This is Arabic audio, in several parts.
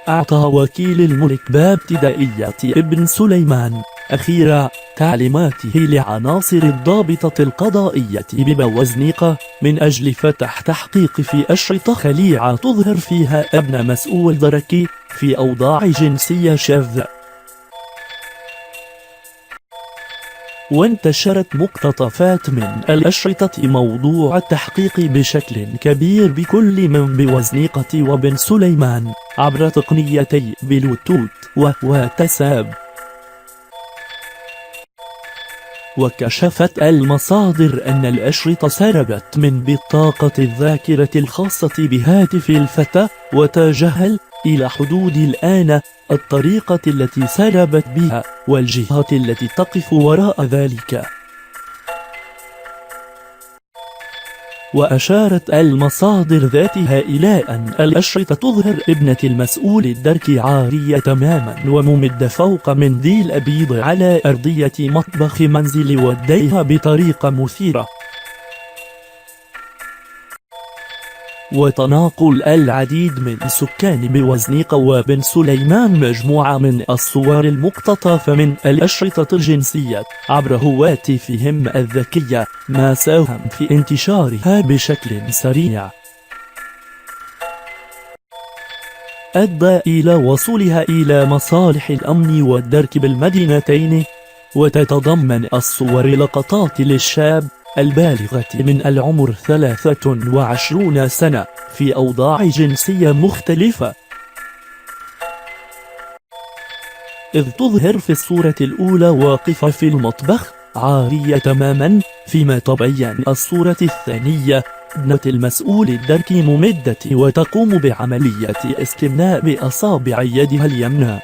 أعطى وكيل الملك بابتدائية ابن سليمان أخيرا تعليماته لعناصر الضابطة القضائية ببوزنيقة من أجل فتح تحقيق في أشرطة خليعة تظهر فيها ابن مسؤول دركي في أوضاع جنسية شاذة. وانتشرت مقتطفات من الأشرطة موضوع التحقيق بشكل كبير بكل من بوزنيقة وبن سليمان عبر تقنيتي بلوتوث وواتساب. وكشفت المصادر أن الأشرطة سربت من بطاقة الذاكرة الخاصة بهاتف الفتى وتجاهل إلى حدود الآن الطريقة التي سربت بها والجهات التي تقف وراء ذلك. وأشارت المصادر ذاتها إلى أن الأشرطة تظهر ابنة المسؤول الدركي عارية تماما وممدة فوق منديل أبيض على أرضية مطبخ منزل والديها بطريقة مثيرة. وتناقل العديد من سكان بوزنيقة وبن سليمان مجموعة من الصور المقتطفة من الأشرطة الجنسية عبر هواتفهم الذكية ما ساهم في انتشارها بشكل سريع، أدى إلى وصولها إلى مصالح الأمن والدرك بالمدينتين. وتتضمن الصور لقطات للشاب البالغة من العمر 23 سنة في أوضاع جنسية مختلفة، إذ تظهر في الصورة الأولى واقفة في المطبخ عارية تماما، فيما تبين الصورة الثانية ابنة المسؤول الدركي ممدة وتقوم بعملية استمناء بأصابع يدها اليمنى،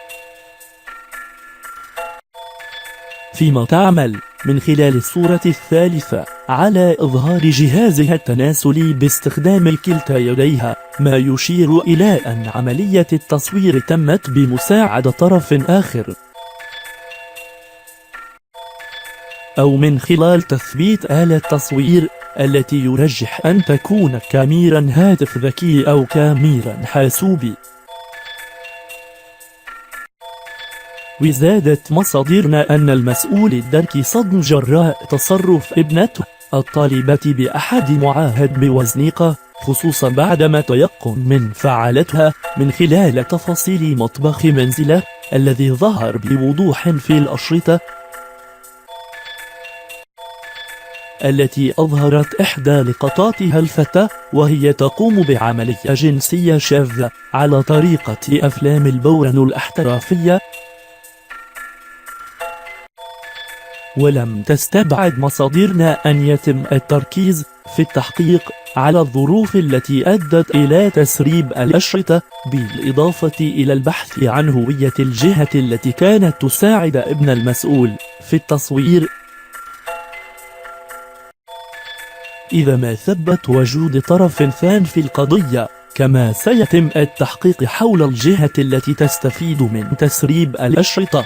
فيما تعمل من خلال الصورة الثالثة على إظهار جهازها التناسلي باستخدام كلتا يديها، ما يشير إلى أن عملية التصوير تمت بمساعدة طرف آخر، أو من خلال تثبيت آلة تصوير التي يرجح أن تكون كاميرا هاتف ذكي أو كاميرا حاسوبي. وزادت مصادرنا أن المسؤول الدركي صدم جراء تصرف ابنته الطالبة بأحد معاهد بوزنيقة، خصوصا بعدما تيقن من فعلتها من خلال تفاصيل مطبخ منزله الذي ظهر بوضوح في الأشرطة التي أظهرت إحدى لقطاتها الفتاة وهي تقوم بعملية جنسية شاذة على طريقة أفلام البورن الاحترافية. ولم تستبعد مصادرنا أن يتم التركيز في التحقيق على الظروف التي أدت إلى تسريب الأشرطة، بالإضافة إلى البحث عن هوية الجهة التي كانت تساعد ابن المسؤول في التصوير، إذا ما ثبت وجود طرف ثان في القضية. كما سيتم التحقيق حول الجهة التي تستفيد من تسريب الأشرطة